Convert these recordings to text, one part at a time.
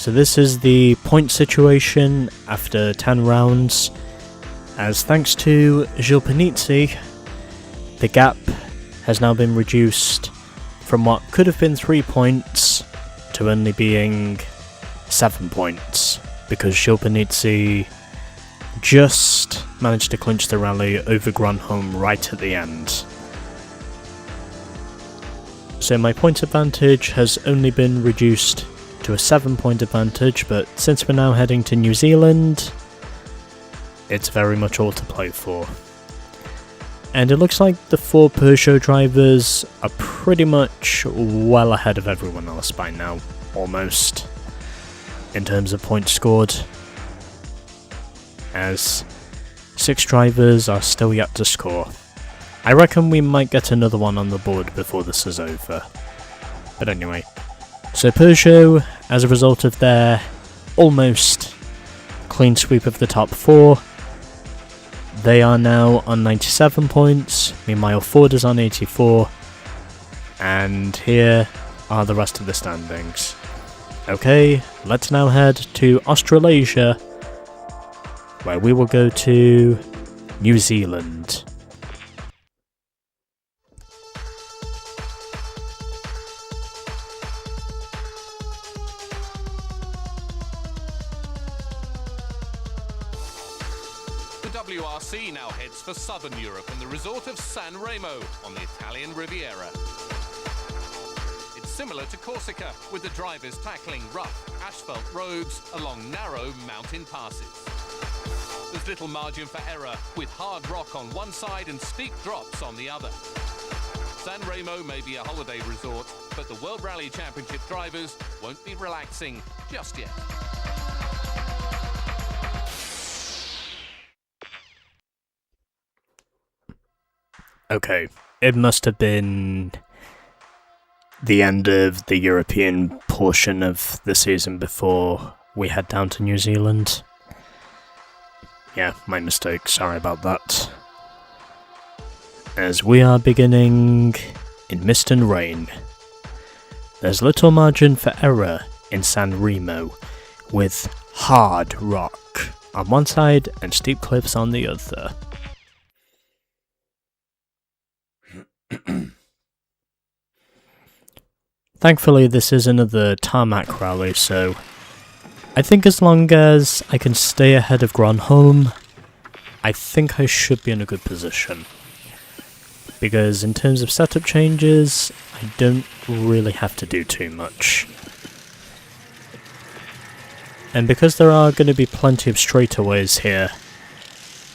So this is the point situation after 10 rounds, as thanks to Gilles Panizzi, the gap has now been reduced from what could have been 3 points to only being 7 points, because Gilles Panizzi just managed to clinch the rally over Gronholm right at the end. So my point advantage has only been reduced to a 7-point advantage, but since we're now heading to New Zealand, it's very much all to play for. And it looks like the 4 Peugeot drivers are pretty much well ahead of everyone else by now, almost, in terms of points scored, as 6 drivers are still yet to score. I reckon we might get another one on the board before this is over. But anyway, so Peugeot, as a result of their almost clean sweep of the top 4, they are now on 97 points, meanwhile Ford is on 84, and here are the rest of the standings. Okay, let's now head to Australasia, where we will go to New Zealand. The WRC now heads for southern Europe and the resort of San Remo on the Italian Riviera. It's similar to Corsica, with the drivers tackling rough asphalt roads along narrow mountain passes. There's little margin for error, with hard rock on one side and steep drops on the other. San Remo may be a holiday resort, but the World Rally Championship drivers won't be relaxing just yet. Okay, it must have been the end of the European portion of the season before we head down to New Zealand. Yeah, my mistake, sorry about that. As we are beginning in mist and rain, there's little margin for error in San Remo, with hard rock on one side and steep cliffs on the other. Thankfully, this is another tarmac rally, so I think as long as I can stay ahead of Gronholm, I think I should be in a good position. Because in terms of setup changes, I don't really have to do too much. And because there are going to be plenty of straightaways here,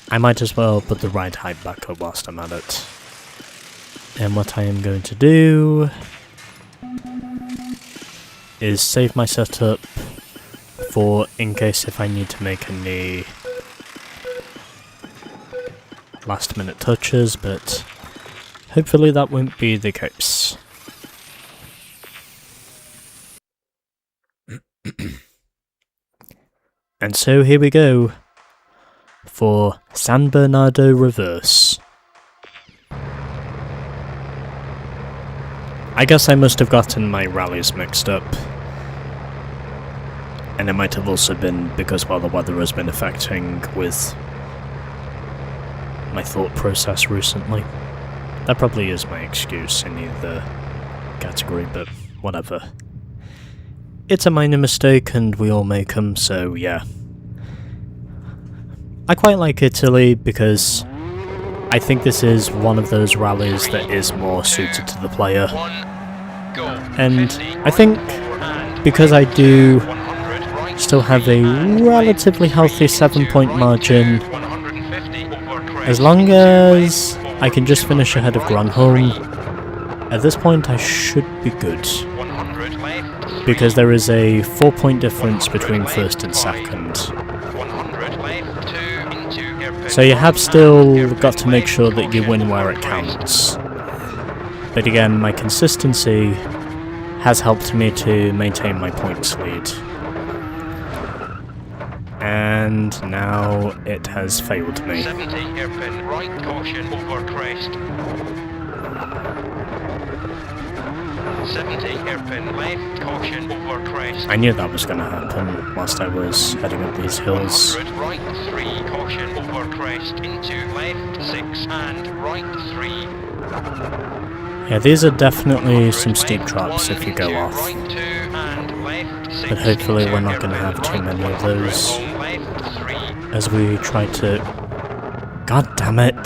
I might as well put the ride height back up whilst I'm at it. And what I am going to do is save my setup for in case if I need to make any last minute touches, but hopefully that won't be the case. And so here we go for San Bernardo Reverse. I guess I must have gotten my rallies mixed up. And it might have also been because, well, the weather has been affecting with my thought process recently. That probably is my excuse in either category, but whatever. It's a minor mistake and we all make them, so yeah. I quite like Italy because I think this is one of those rallies that is more suited to the player. And I think because I do still have a relatively healthy 7-point margin, as long as I can just finish ahead of Gronholm, at this point I should be good. Because there is a 4-point difference between first and second. So you have still got to make sure that you win where it counts. But again, my consistency has helped me to maintain my points lead. And now it has failed me. 70 hairpin, right caution over crest. 70, hairpin left, caution over crest. I knew that was going to happen whilst I was heading up these hills. 100, right 3, caution over crest, into left 6 and right 3. Yeah, these are definitely 100, some steep left, drops 1 if you go into off. right 2 and left 6, But hopefully into we're not going to hairpin have too right, many of 100, those long left 3. as we try to... God damn it!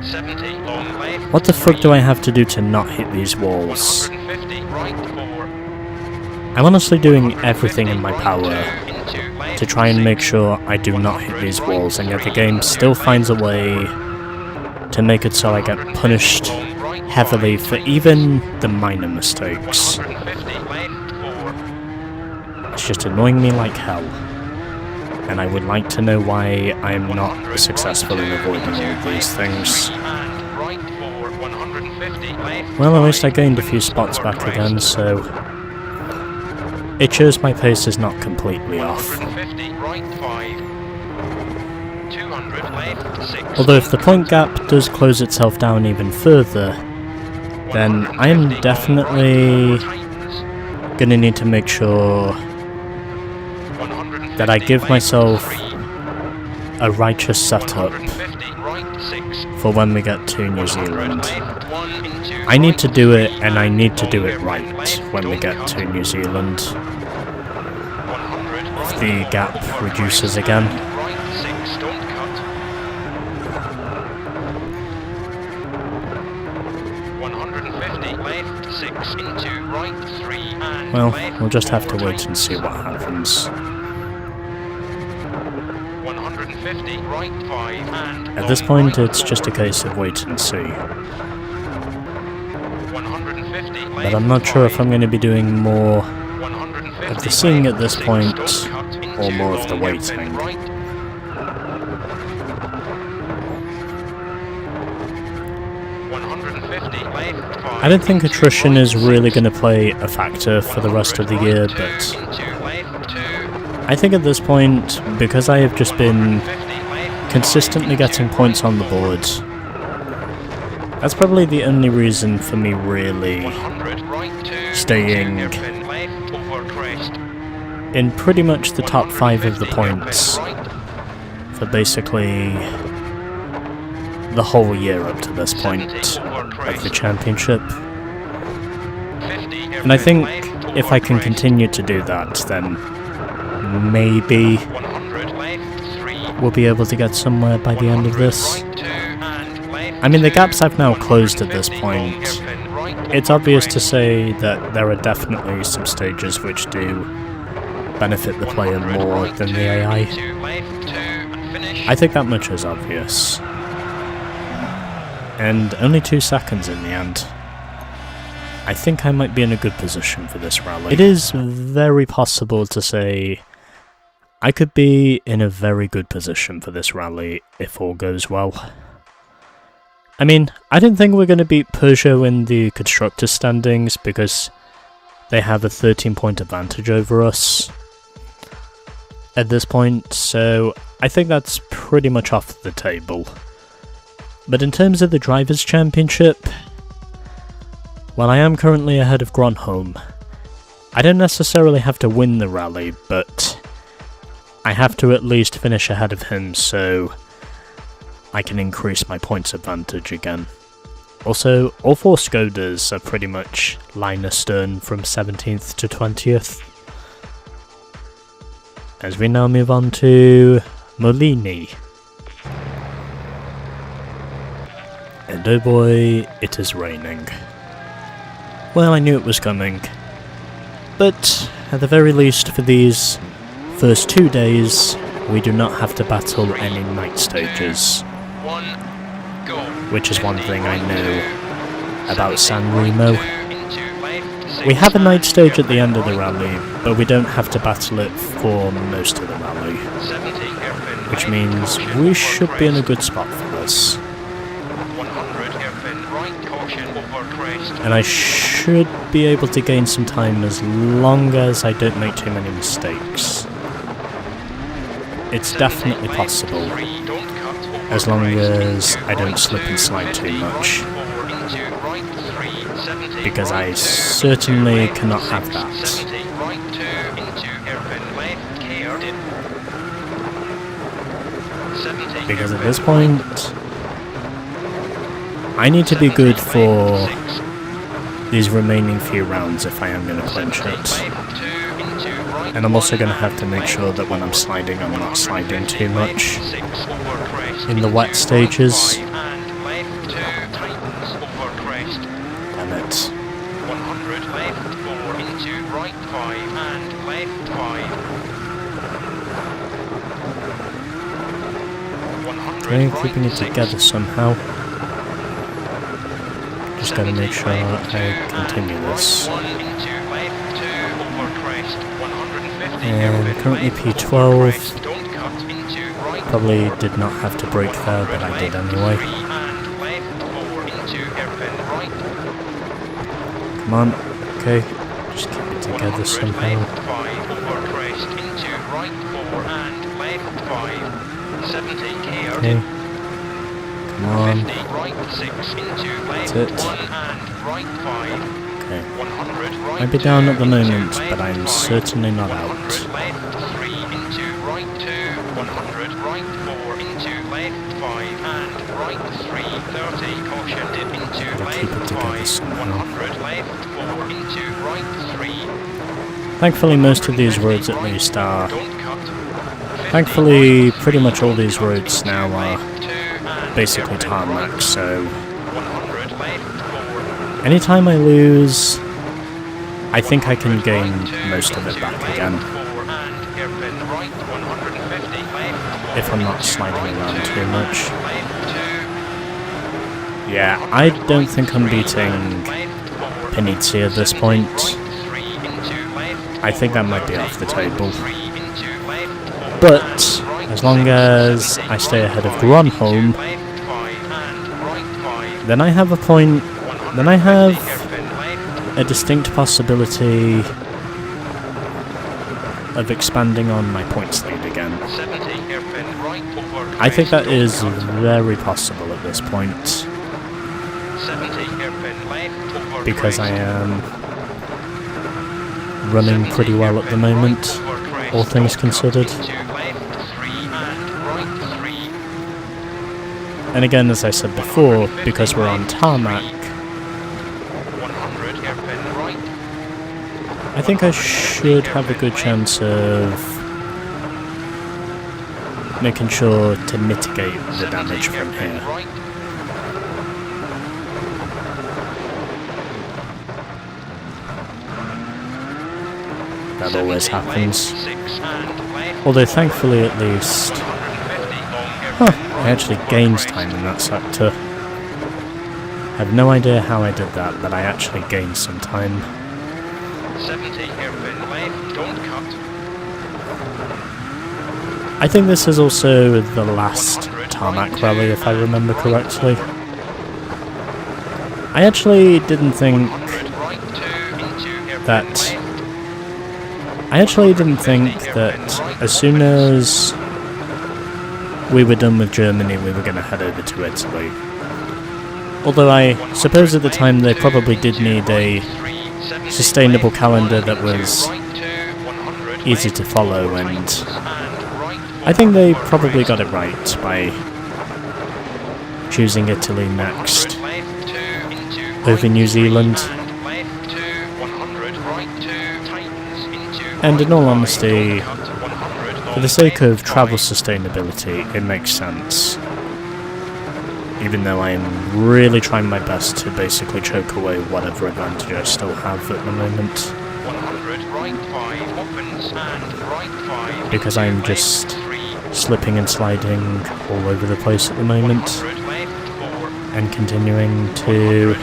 70, long left. What the fuck do I have to do to not hit these walls? 150, right 4. I'm honestly doing everything in my power to try and make sure I do not hit these walls, and yet the game still finds a way to make it so I get punished heavily for even the minor mistakes. 150, left 4. It's just annoying me like hell. And I would like to know why I'm not successful in avoiding all these things. Well, at least I gained a few spots back again, so it shows my pace is not completely off. Although if the point gap does close itself down even further, then I am definitely gonna need to make sure that I give myself a righteous setup for when we get to New Zealand. I need to do it, and I need to do it right when we get to New Zealand. If the gap reduces again. Well, we'll just have to wait and see what happens. 150, right 5 and At this point, it's just a case of wait and see. 150, But I'm not sure if I'm going to be doing more of the seeing at this point, or more of the waiting. I don't think attrition is really going to play a factor for the rest of the year, but I think at this point, because I have just been consistently getting points on the board, that's probably the only reason for me really staying in pretty much the top 5 of the points for basically the whole year up to this point of the championship. And I think if I can continue to do that, then maybe we'll be able to get somewhere by the end of this. I mean, the gaps I've now closed at this point, it's obvious to say that there are definitely some stages which do benefit the player more than the AI. I think that much is obvious. And only 2 seconds in the end. I think I might be in a good position for this rally. It is very possible to say I could be in a very good position for this rally if all goes well. I mean, I don't think we're going to beat Peugeot in the constructors' standings because they have a 13-point advantage over us at this point, so I think that's pretty much off the table. But in terms of the Drivers' Championship, well, I am currently ahead of Gronholm. I don't necessarily have to win the rally, but I have to at least finish ahead of him so I can increase my points advantage again. Also, all 4 Skodas are pretty much line astern from 17th to 20th. As we now move on to Molini. And oh boy, it is raining. Well, I knew it was coming. But, at the very least for these first 2 days, we do not have to battle any night stages. Which is one thing I know about San Remo. We have a night stage at the end of the rally, but we don't have to battle it for most of the rally. Which means we should be in a good spot for this. And I should be able to gain some time as long as I don't make too many mistakes. It's definitely possible, as long as I don't slip and slide too much. because I certainly cannot have that. 70, right 2 into hairpin left, care, dip. 70, Because at hairpin this point, I need to be good for these remaining few rounds if I am going to clinch it. And I'm also going to have to make sure that when I'm sliding, I'm not sliding too much in the wet stages. Damn it. 100 left, 4 into right 5 and left 5. 100 Okay, keeping it together somehow. Just gotta make sure I continue this. And currently P12. Probably did not have to brake there, but I did anyway. Come on. Okay. Just keep it together somehow. Okay. Come on. That's it. Okay. Might be down at the moment, but I'm certainly not out. Gotta keep it together somehow. Thankfully, most of these roads at least are... Thankfully, pretty much all these roads now are basically tarmac, so... Anytime I lose, I think I can gain most of it back again. If I'm not sliding around too much. Yeah, I don't think I'm beating Panizzi at this point. I think that might be off the table. But, as long as I stay ahead of Gronholm, then I have a point, then I have a distinct possibility of expanding on my points lead again. I think that is very possible at this point. Because I am running pretty well at the moment, all things considered. And again, as I said before, because we're on tarmac, I think I should have a good chance of making sure to mitigate the damage from here. That always happens. Although thankfully at least... Huh, I actually gained time in that sector. I have no idea how I did that, but I actually gained some time. 70 hairpin left, don't cut. I think this is also the last tarmac rally, if I remember correctly. I actually didn't think that... I actually didn't think that as soon as we were done with Germany, we were going to head over to Italy. Although I suppose at the time they probably did need a sustainable calendar that was easy to follow, and I think they probably got it right by choosing Italy next over New Zealand. And in all honesty, for the sake of travel sustainability, it makes sense. Even though I am really trying my best to basically choke away whatever advantage I still have at the moment. Because I'm just slipping and sliding all over the place at the moment. And continuing to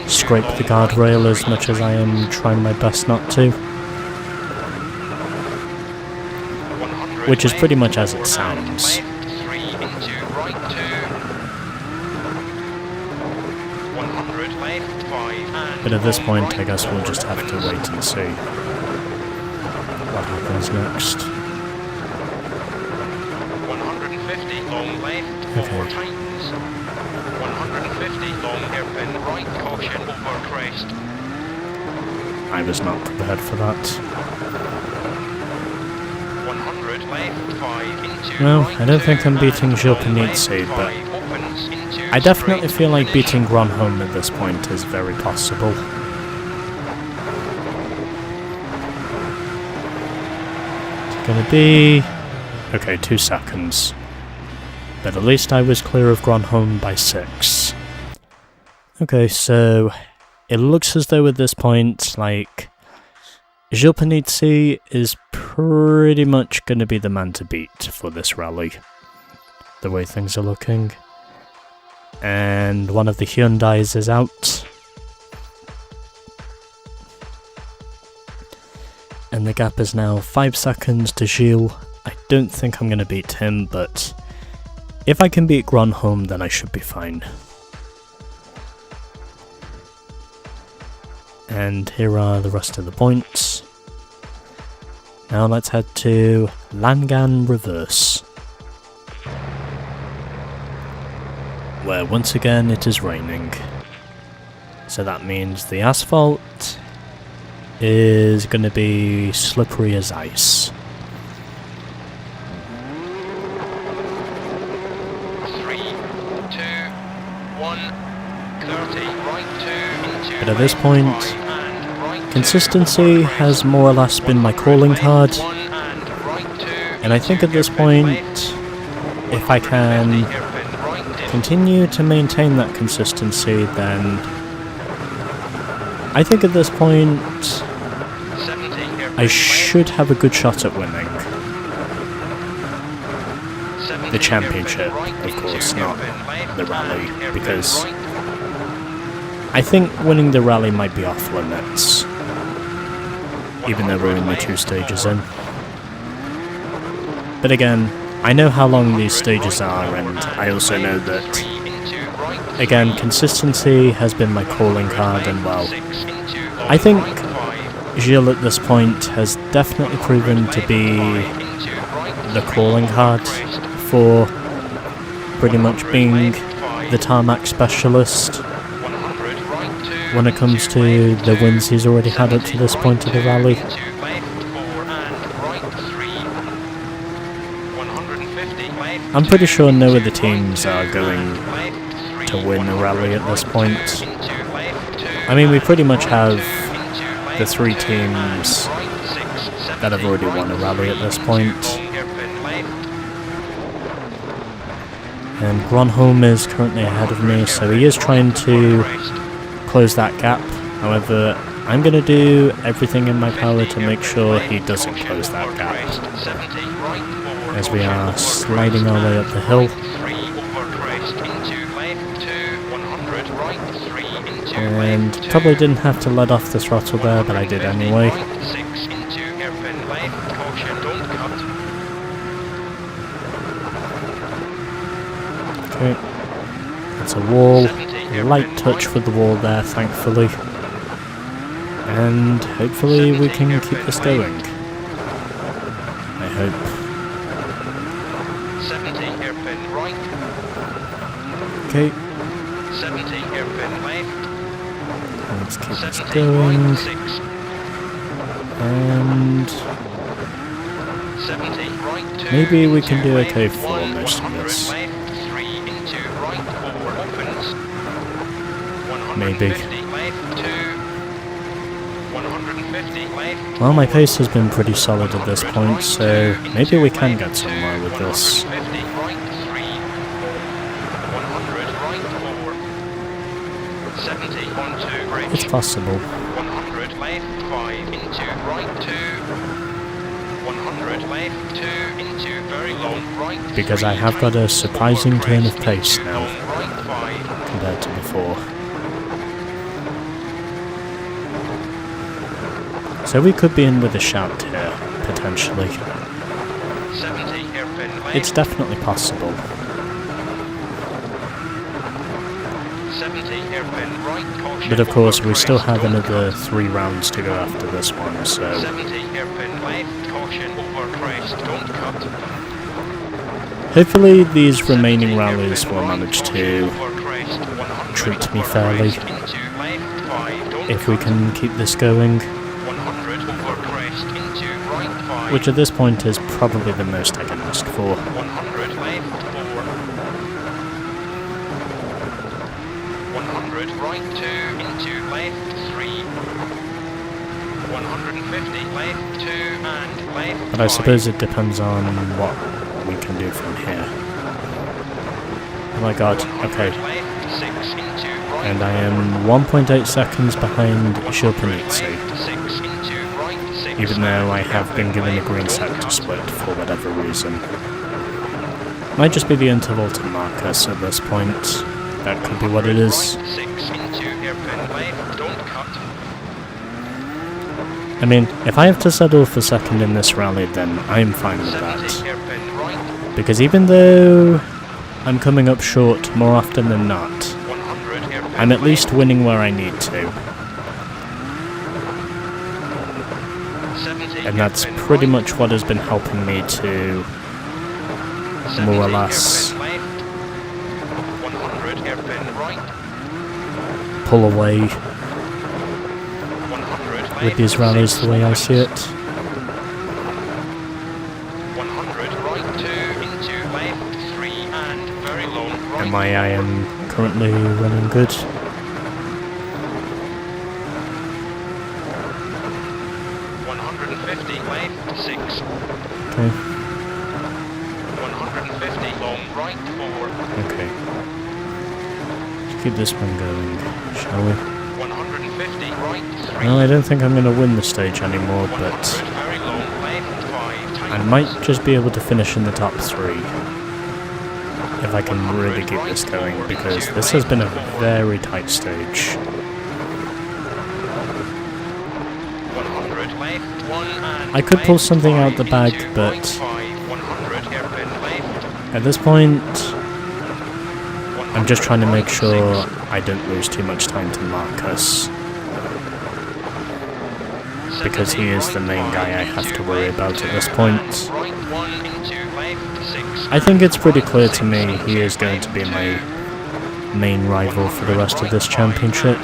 scrape the guardrail as much as I am trying my best not to. Which is pretty much as it sounds. But at this point, I guess we'll just have to wait and see what happens next. 150 long left, Okay. 150 long hairpin right, caution over crest. I was not prepared for that. 100 left, 5 into Well, right, I don't think I'm 2, beating and Gilles long left, Panizzi, but 5 opens into I definitely straight feel like finish. beating Gronholm at this point is very possible. It's gonna be... okay, 2 seconds. But at least I was clear of Gronholm by 6. Okay, so it looks as though at this point, like, Gilles Panizzi is pretty much going to be the man to beat for this rally, the way things are looking. And one of the Hyundais is out. And the gap is now 5 seconds to Gilles. I don't think I'm going to beat him, but if I can beat Gronholm, then I should be fine. And here are the rest of the points. Now let's head to Langan Reverse, where once again it is raining. So that means the asphalt is going to be slippery as ice. 3, 2, 1, 30, right 2 into But at this left, point, 5 and right 2, consistency over has crest. more or less been my calling card, 1 and right 2 and I think at this into point, left, if I can 150 hairpin right dip. continue to maintain that consistency, then I think at this point 70 hairpin I should have a good shot at winning. left, 70 The championship, hairpin right of course, into not hairpin left, the rally, and hairpin because right. I think winning the rally might be off limits, even though we're only 2 stages in. But again, I know how long these stages are, and I also know that, again, consistency has been my calling card, and well, I think Gilles at this point has definitely proven to be the calling card for pretty much being the tarmac specialist when it comes to the wins he's already had up to this point of the rally. I'm pretty sure no other teams are going to win a rally at this point. I mean, we pretty much have the 3 teams that have already won a rally at this point. And Gronholm is currently ahead of me, so he is trying to close that gap. However, I'm going to do everything in my power to make sure he doesn't close that gap, as we are sliding our way up the hill. And probably didn't have to let off the throttle there, but I did anyway. Okay, that's a wall. Light touch with the wall there, thankfully. And hopefully we can keep this going. I hope. 70 hairpin right, Okay, 70 hairpin left, let's keep this 70 going. right 6, And 70 right 2, maybe we can into do left, okay for 1, most of 100 this. left, 3 into right 4 opens, 150 Maybe. left 2, 150 left. Well, my pace has been pretty solid at this point, so maybe we can get somewhere with this. 150 right 3, 100 right 4, 70 onto bridge. It's possible. 100 left 5 into right 2, 100 left 2 into very long right. Because I 3, have got a surprising over turn of crest pace into now long right 5. compared to before. So we could be in with a shout here, potentially. 70 hairpin left. It's definitely possible. 70 hairpin right. Caution But of course, over we still crest, have don't another cut. 3 rounds to go after this one, so 70 hairpin left. Caution over crest. Don't cut. hopefully these remaining 70 rallies hairpin will right, manage caution to over crest, treat me fairly Into left 5, don't if we cut. can keep this going, 100 over crest into right 5. which at this point is probably the most I can ask for. 100 left 4. 100 right 2 into left 3. 150 left 2 and left But I 5. suppose it depends on what we can do from here. Oh my god, 100 okay. left 6 into right And I 4. am 1.8 seconds behind Shilpanitsi, Left 6 into right 6. even though I have been given a green set to split for whatever reason. Might just be the interval to Marcus at this point. That could be what it is. Right 6 into hairpin left, don't cut. I mean, if I have to settle for second in this rally, then I'm fine with 70 that. hairpin right. Because even though I'm coming up short more often than not, 100 hairpin I'm at least left. winning where I need to. 70 And that's hairpin pretty right. much what has been helping me to 70 more or less hairpin left. 100 hairpin right. pull away 100 left. with these rallies the way I see it. 100 right 2 into left 3 and very long right. Am I am currently running good. 150 left 6. Okay, 150 long right 4. okay. Let's keep this one going, shall we? 150 right 3. Well, I don't think I'm going to win the stage anymore, 100 but very long left 5. I might just be able to finish in the top 3 if I can really keep this going, because this has been a very tight stage. 100 left 1 and I could pull left something out 5 the bag, into but right 5. 100 hairpin left. at this point, I'm just 100 trying to make right sure 6. I don't lose too much time to Marcus, because he is the main guy I have to worry about at this point. I think it's pretty clear to me he is going to be my main rival for the rest of this championship.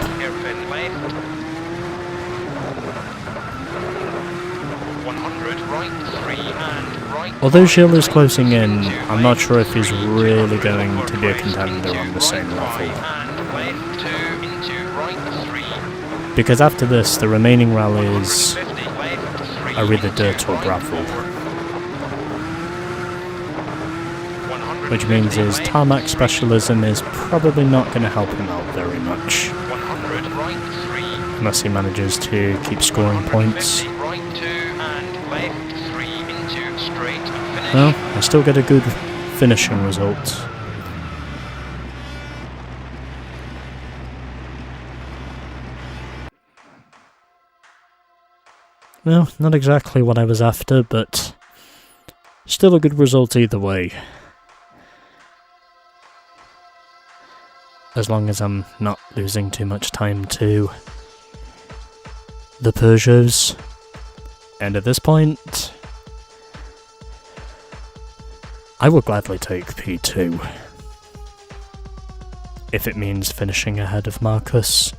Although Gilles is closing in, I'm not sure if he's really going to be a contender on the same level. Because after this, the remaining rallies are either dirt or gravel. Which means his tarmac specialism is probably not going to help him out very much. Unless he manages to keep scoring points. Well, I still get a good finishing result. Well, not exactly what I was after, but still a good result either way. As long as I'm not losing too much time to the Peugeots. And at this point, I will gladly take P2. If it means finishing ahead of Marcus.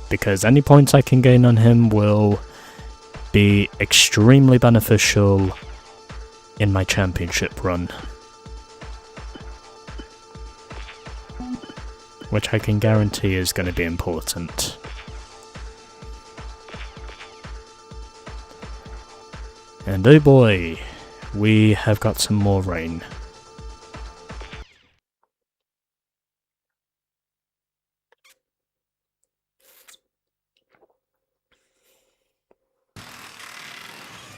Because any points I can gain on him will be extremely beneficial in my championship run. Which I can guarantee is going to be important. And oh boy, we have got some more rain.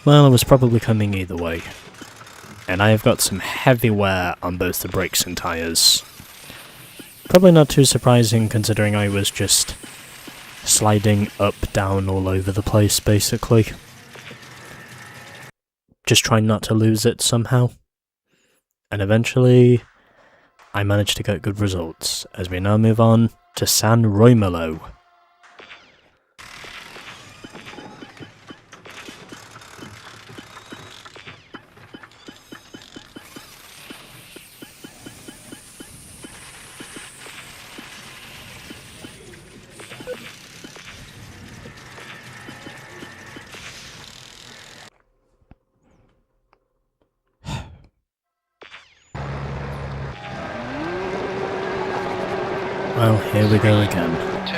Well, it was probably coming either way. And I have got some heavy wear on both the brakes and tyres. Probably not too surprising considering I was just sliding up, down, all over the place basically. Just trying not to lose it somehow. And eventually, I managed to get good results, as we now move on to San Romolo. Well, here we go again. 2,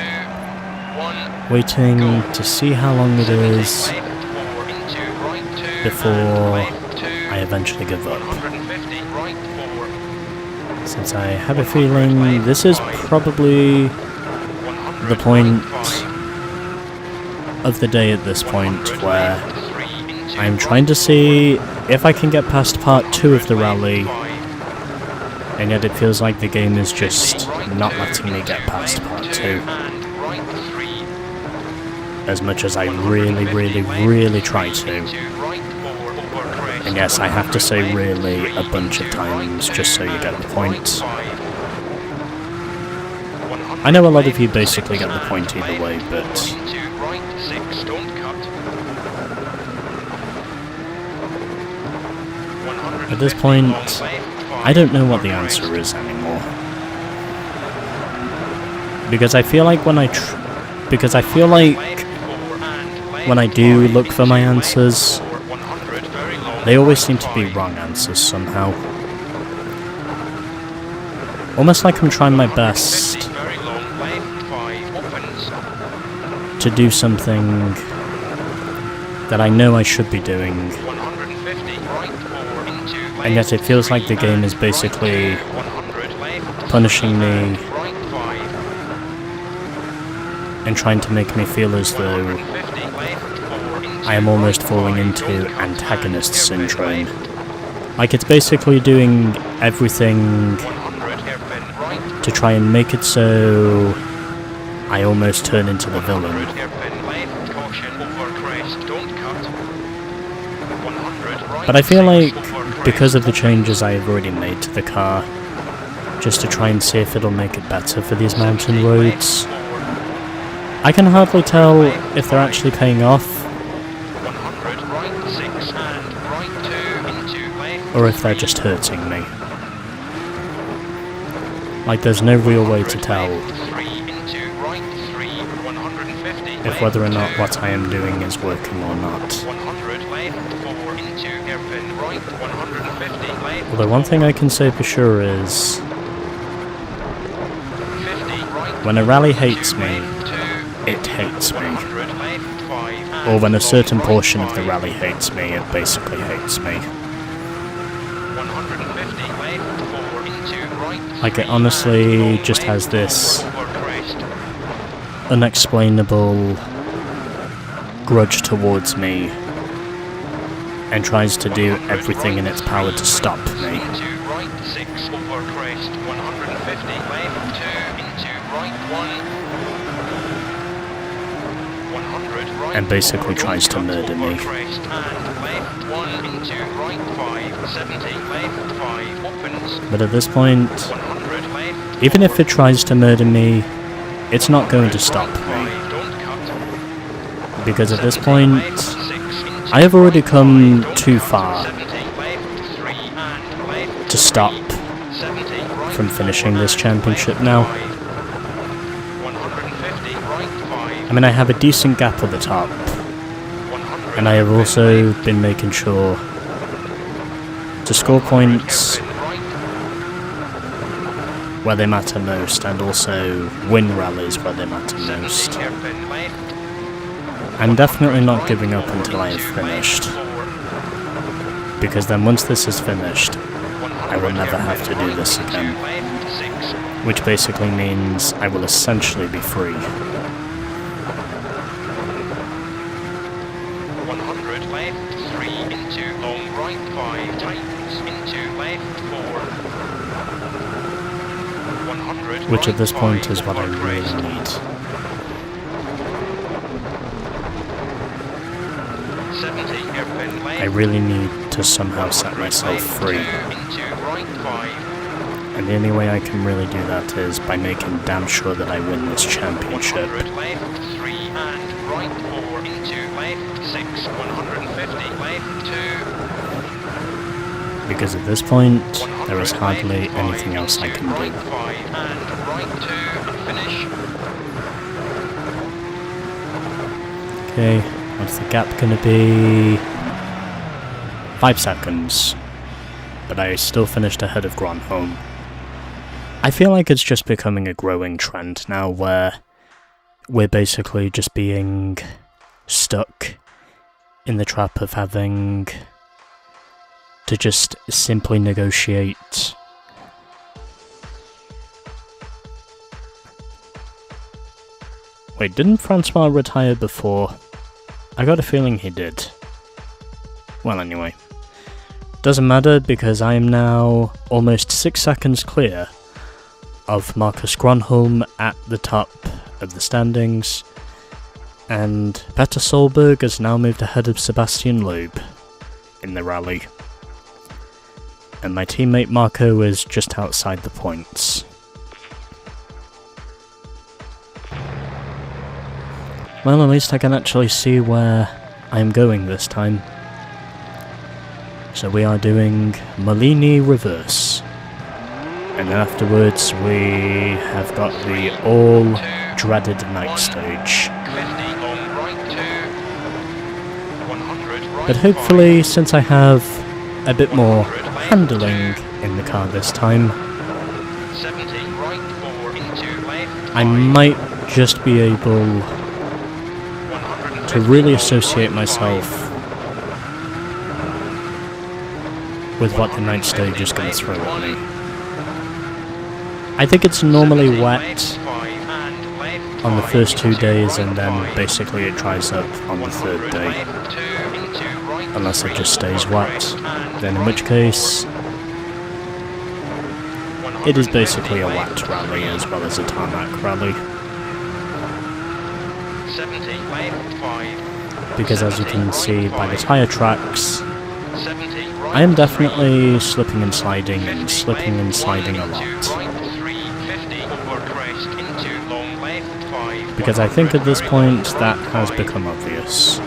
1. Waiting to see how long it is 70 left, 4 into right 2, before and left 2, I eventually give up. 150 right 4, Since I have a feeling this is probably 100 the point right 5, of the day at this point 100 where left, 3 into I'm right trying to 4, see if I can get past part 2 of the 100 rally, left, 5, and yet it feels like the game is just 50 right not 2, letting me get into past left part 2, 2, and right 3, as much as I really, 150 really, left, really try 3 to. into right 4, over crest, And yes, I have to say 100 really left, a 3 bunch of into times right just so 2, you get the and point. right 5, I know a lot of you 100 basically get the left, point either way, left, but 4 into right 6, don't cut. 150 at this point, long left, 5, I don't know what the over answer crest. is anymore. Because I feel like when I when I do look for my answers, they always seem to be wrong answers somehow. Almost like I'm trying my best to do something that I know I should be doing, and yet it feels like the game is basically punishing me and trying to make me feel as though I am almost falling into antagonist syndrome. Like it's basically doing everything to try and make it so I almost turn into the villain. But I feel like because of the changes I have already made to the car, just to try and see if it'll make it better for these mountain roads, I can hardly tell if they're actually paying off, or if they're just hurting me. Like there's no real way to tell if whether or not what I am doing is working or not. Although one thing I can say for sure is, when a rally hates me, it hates me. Or when a certain portion of the rally hates me, it basically hates me. Like it honestly just has this unexplainable grudge towards me and tries to do everything in its power to stop me. And basically tries to murder me. But at this point, even if it tries to murder me, it's not going to stop me. Because at this point, I have already come too far to stop from finishing this championship now. I mean, I have a decent gap at the top, and I have also been making sure to score points where they matter most, and also win rallies where they matter most. I'm definitely not giving up until I have finished, because then once this is finished, I will never have to do this again, which basically means I will essentially be free. 100 left, 3 into long right 5, tightens into left 4. 100 Which at this right point 5, is what I over really crest. need. 70 hairpin left. I really need to somehow set myself free. 2 into right 5. And the only way I can really do that is by making damn sure that I win this championship. 100 left, 3 and right 4 into left 6. 150 left 2. Because at this point, there is 100 hardly left, anything 5 else I into can right do. 5 and right 2 and finish. Okay, what's the gap gonna be? 5 seconds. But I still finished ahead of Gronholm. I feel like it's just becoming a growing trend now where we're basically just being stuck in the trap of having to just simply negotiate Wait, didn't Francois retire before? I got a feeling he did. Well, anyway. Doesn't matter because I am now almost 6 seconds clear of Marcus Gronholm at the top of the standings, and Petter Solberg has now moved ahead of Sebastian Loeb in the rally. And my teammate Marco is just outside the points. Well, at least I can actually see where I'm going this time. So we are doing Molini reverse. And then afterwards we have got the all-dreaded night stage. But hopefully, since I have a bit more handling in the car this time, I might just be able to really associate myself with what the night stage is going to throw at me. I think it's normally wet on the first 2 days and then basically it dries up on the 3rd day. Unless it just stays wet, then in which case it is basically a wet rally as well as a tarmac rally. Because as you can see by the tyre tracks, I am definitely slipping and sliding a lot. Because I think at this point that has become obvious.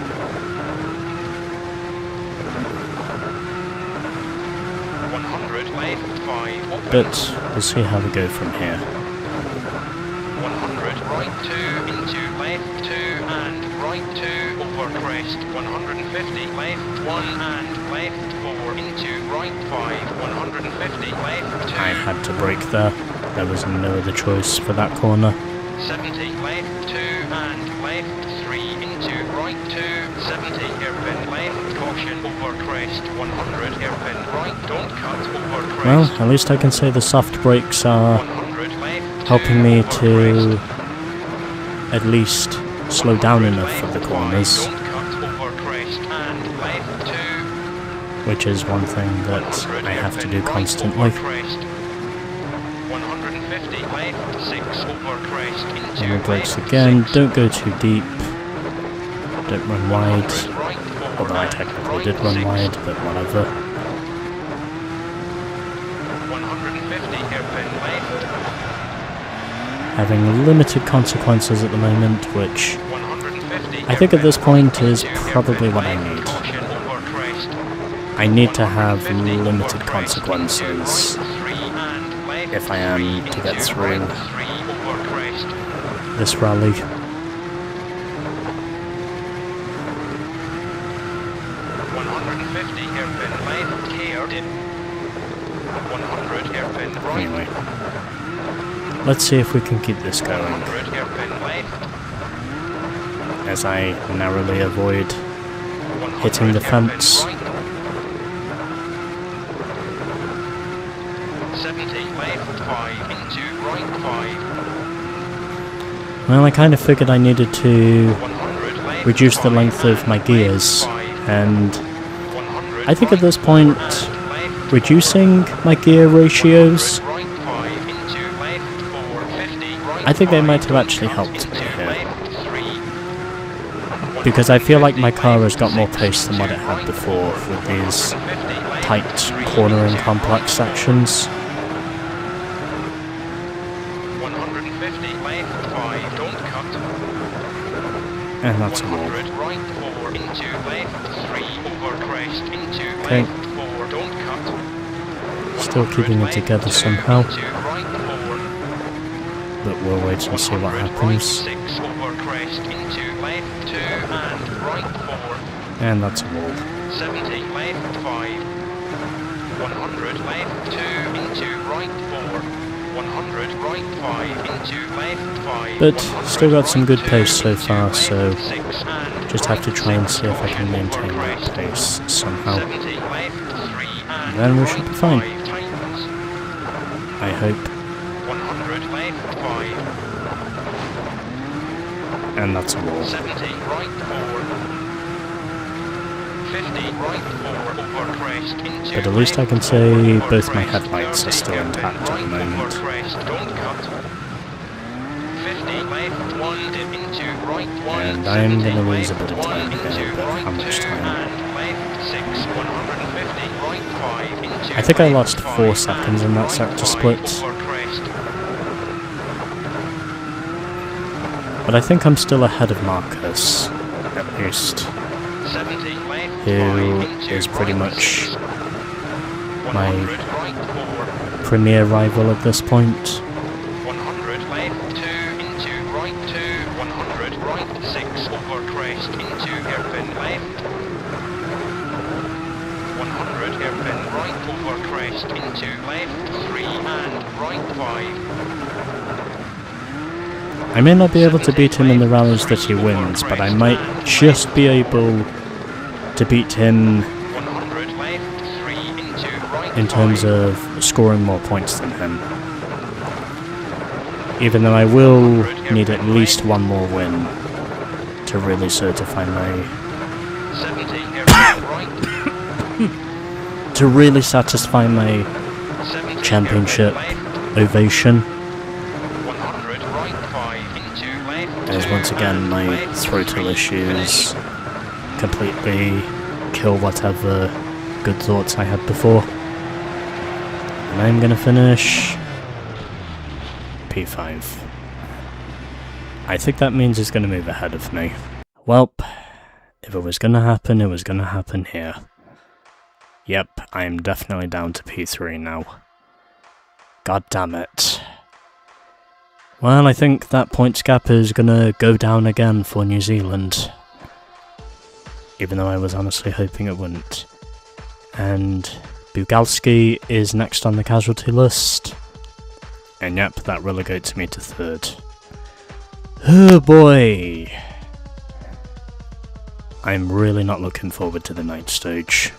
But we'll see how we go from here. 100 right 2 into left 2 and right 2 over crest 150 left 1 and left 4 into right 5 150 left 2. I had to brake there. There was no other choice for that corner. 70 left 2 and left 3 into right 2 70 hairpin left caution over crest 100 hairpin right don't cut over crest. Well, at least I can say the soft brakes are helping me to at least slow down enough for the corners, which is one thing that I have to do constantly. And the brakes again, don't go too deep, don't run wide, although I technically did run wide, but whatever. 150 hairpin left. Having limited consequences at the moment, which I think at this point is probably what I need. I need to have limited consequences if I am to get through this rally. Anyway, let's see if we can keep this going, as I narrowly avoid hitting the fence. 70 left 5 into right 5. Well, I kind of figured I needed to reduce the length of my gears, and I think at this point, reducing my gear ratios, I think they might have actually helped me here. Because I feel like my car has got more pace than what it had before with these tight cornering complex sections. 150 left 5 don't cut. And that's all. 100 right 4 into left 3 over crest into Okay. left 4 don't cut. Still keeping it together somehow, Into right 4. but we'll wait and see what happens. 6 over crest into left 2 and right 4. And that's a wall. 70 left 5. 100 left 2 into right 4. 100, right 5, into left 5. But 100, still got some good right pace so 2, far, into so left 6 and just have to right try and 6, see if I can caution maintain over that crest. pace somehow. 70, left 3 and Then we right should be fine. 5, tightens. I hope. 100, left 5. And that's a wall. 70, right 4. 50, right 4, over crest, into But at least I can left say 4, over both my crest, headlights are 30, still hairpin, intact at the right over moment. crest, don't cut. 50, left 1, dip into right 1, And I am 70, gonna lose a left bit of 1, time into here, but right how much 2, time? and left 6, 150, right 5, into I think I left lost 4 5, seconds in and that right sector 5, split. over crest. But I think I'm still ahead of Marcus, at least, 70, left who 5, into is pretty right much 6, my 100, right 4. premier rival at this point. 100 left 2 into right 2, 100 right 6 over crest into hairpin left. 100 hairpin right over crest into left 3 and right 5. I may not be able to beat him in the rallies that he wins, but I might just be able to beat him 100 left 3 into right in terms 5. of scoring more points than him. Even though I will need at least one more win to really certify my... 70 hairpin right. to really satisfy my 70 championship hairpin left. ovation. 100 right 5 into left. As once 2 again and my left throatal 3, issues completely kill whatever good thoughts I had before. And I'm gonna finish P5. I think that means he's gonna move ahead of me. Well, if it was gonna happen, it was gonna happen here. Yep, I am definitely down to P3 now. God damn it. Well, I think that points gap is gonna go down again for New Zealand. Even though I was honestly hoping it wouldn't. And Bugalski is next on the casualty list. And yep, that relegates me to 3rd. Oh boy! I'm really not looking forward to the night stage.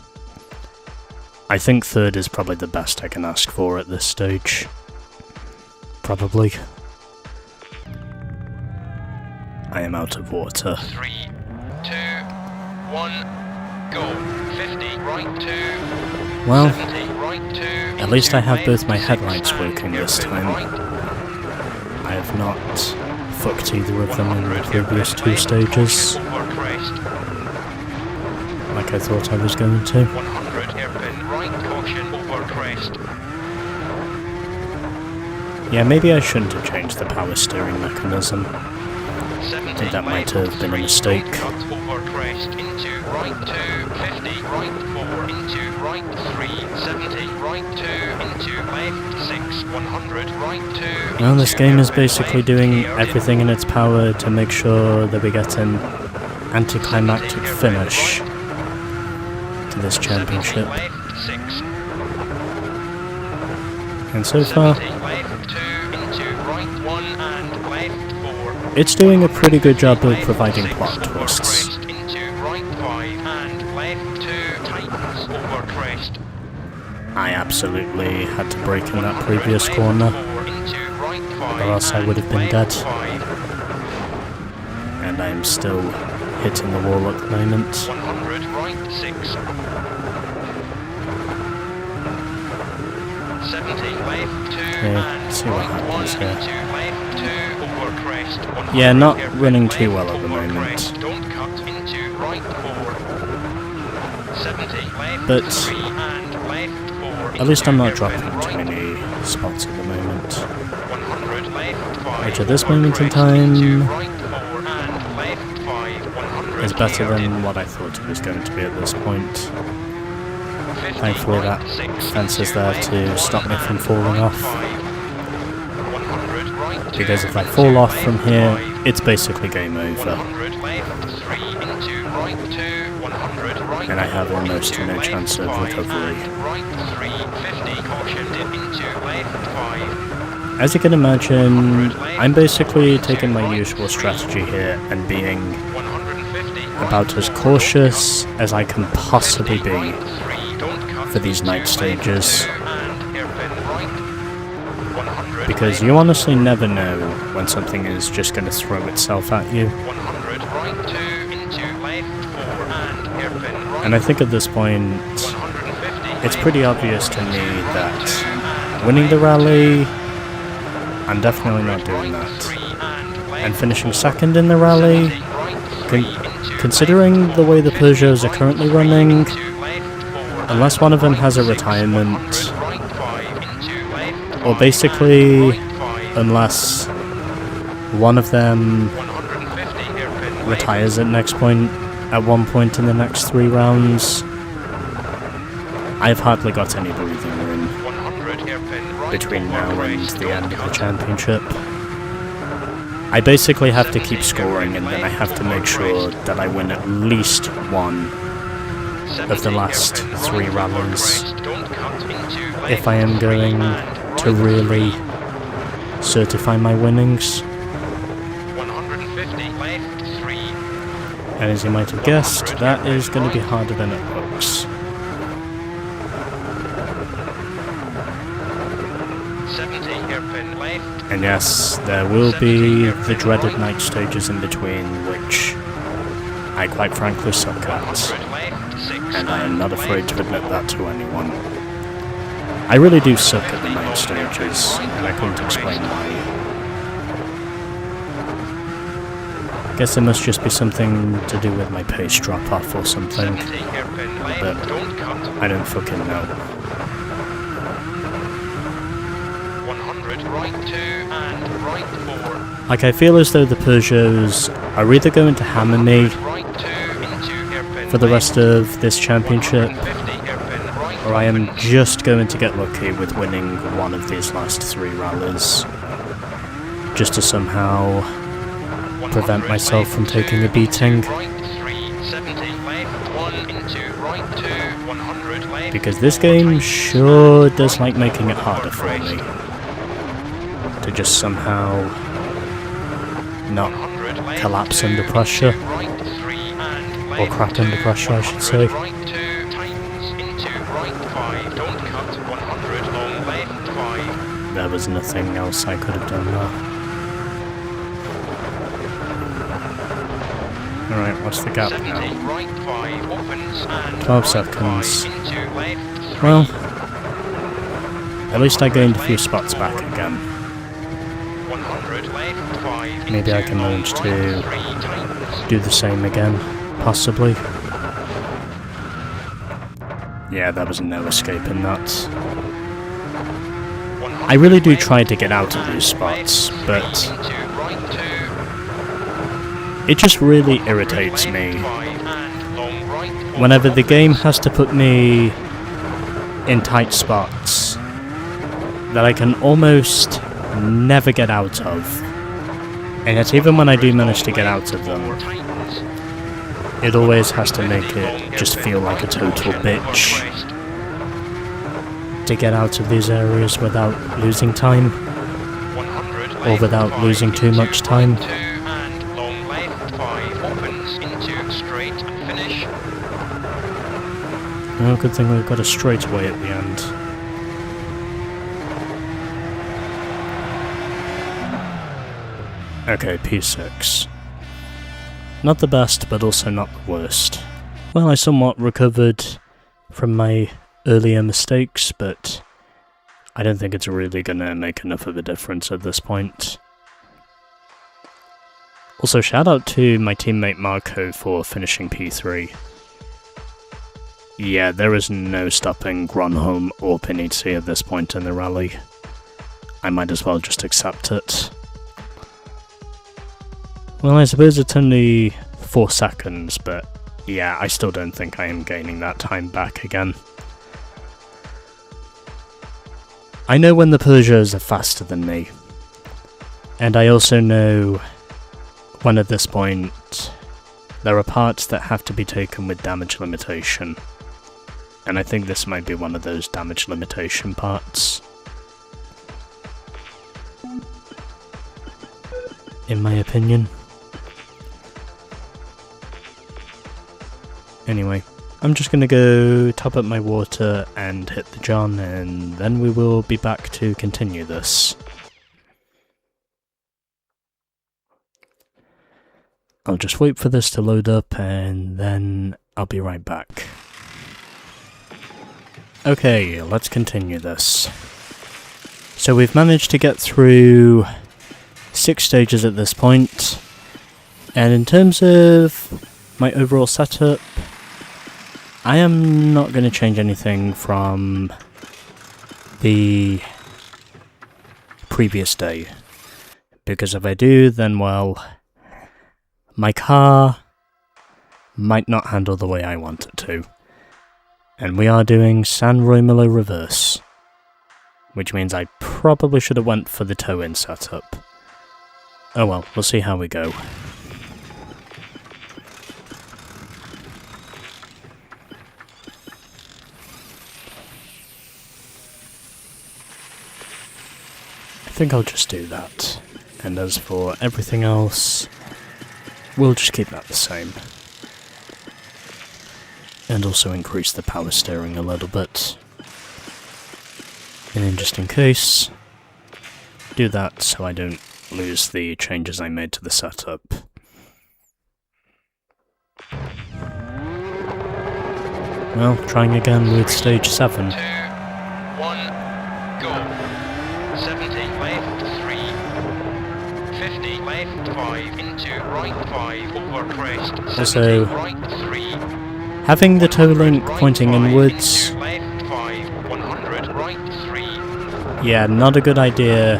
I think 3rd is probably the best I can ask for at this stage. Probably. I am out of water. 3, 2, 1, go. 50, right 2. Well, 70, right 2. at least I have into both my left headlights 6 and working this hairpin time. right. I have not fucked either of them in the 100, previous hairpin 2 left, stages, caution over crest. like I thought I was going to. 100, hairpin right, caution over crest. Yeah, maybe I shouldn't have changed the power steering mechanism. 70, I think that might left have been a 3, mistake. don't cut over crest into right 2, 50, right 4, into right 3, 70, right 2, into left 6, 100, right 2. Well, this into game is hairpin basically left, doing clear everything in its power to make sure that we get an anticlimactic finish to this 70, championship. left 6, And so far, 70, left 2, into right 1 and left 4. it's doing a pretty good job of Left providing 6 plot over twists. crest into right 5 and left 2 tightens over crest. I absolutely had to brake in that previous corner, or else I would have been dead. And I'm still hitting the wall at the moment. 100 right 6. 70 left 2 Okay, and see what right 1 happens here. into left 2 over crest. 100 Yeah, not hairpin running too left well at the over moment. crest. Don't cut into right 4. 70 left But 3 and left 4. at least I'm not into dropping hairpin too right. many spots at the moment. 100 left 5 Which at this over moment in crest into time right 4 and left 5. 100 is better clear than in. what I thought it was going to be at this point. 50 Thankfully that right 6 fence is into there left to 1 stop me from and falling right off. 5. 100 right 2 Because if I into fall off left from here, 5. it's basically game over. 100 left 3 into right 2. 100 right And I have 4 almost into no left chance of 5 recovery. and right 3. 50 caution dip into left 5. as you can imagine, I'm basically taking my usual strategy here and being 150. about as cautious as I can possibly be for these night stages, And hairpin right. 100. because you honestly never know when something is just going to throw itself at you. 100 right 2 into left 4 and hairpin right. And I think at this point, 150. it's pretty obvious to me that winning the rally, I'm definitely not doing that. And finishing second in the rally, considering the way the Peugeots are currently running, unless one of them has a retirement, or basically, unless one of them retires at one point in the next 3 rounds, I've hardly got any breathing room between now and the end of the championship. I basically have to keep scoring, and then I have to make sure that I win at least one of the last 3 rallies if I am going to really certify my winnings. 150 left 3. And as you might have guessed, that is going to be harder than it looks. 70 hairpin left. And yes, there will be the dreaded night stages in between, which I quite frankly suck at, 100 left 6. and I am not afraid to admit that to anyone. I really do suck at the night stages, and I couldn't explain why. Guess it must just be something to do with my pace drop-off or something, 70 hairpin left. but Don't cut. I don't fucking know. 100 right 2 and right 4. Like, I feel as though the Peugeots are either going to hammer me Right 2 into hairpin for the left. rest of this championship, 150 hairpin right. or I am opens. just going to get lucky with winning one of these last 3 rallies, just to somehow prevent 100 myself left from taking a 2 beating, into Right 3 70 left 1 into right 2 100 left. because this game sure does like making it harder for me to just somehow not 100 left, collapse 2 under pressure, into right 3 and or left crack 2, under pressure, I should say. 100 right 2 tightens into right 5. Don't cut. 100 long left 5. There was nothing else I could have done there. Alright, what's the gap 70 now? right 5 opens and 12 right seconds. 5 into left 3. Well, at least I gained a few spots back again. 100 left 5 Maybe I into can long manage right to 3 tightens. do the same again, possibly. Yeah, there was no escaping that. I really do try to get out of these spots, but it just really irritates me whenever the game has to put me in tight spots that I can almost never get out of. And yet even when I do manage to get out of them, it always has to make it just feel like a total bitch to get out of these areas without losing time, or without losing too much time. Oh, good thing we've got a straightaway at the end. Okay, P6. Not the best, but also not the worst. Well, I somewhat recovered from my earlier mistakes, but I don't think it's really gonna make enough of a difference at this point. Also, shout out to my teammate Marco for finishing P3. Yeah, there is no stopping Gronholm or Panizzi at this point in the rally. I might as well just accept it. Well, I suppose it's only 4 seconds, but yeah, I still don't think I am gaining that time back again. I know when the Peugeots are faster than me, and I also know when at this point there are parts that have to be taken with damage limitation, and I think this might be one of those damage limitation parts. in my opinion. Anyway, I'm just gonna go top up my water and hit the John, and then we will be back to continue this. I'll just wait for this to load up and then I'll be right back. Okay, let's continue this. So we've managed to get through 6 stages at this point, and in terms of my overall setup, I am not going to change anything from the previous day, because if I do, then well, my car might not handle the way I want it to. And we are doing San Romolo reverse, which means I probably should have went for the tow-in setup. Oh well, we'll see how we go. I think I'll just do that. And as for everything else, we'll just keep that the same. And also increase the power steering a little bit. And then just in case, do that so I don't lose the changes I made to the setup. Well, trying again with stage 7. 2, 1, go. 70 left 3, 50 left 5 into right 5 over crest. 70 Also, right 3, having the tow link 100 right pointing 5 inwards, into left 5, 100 right 3. yeah, not a good idea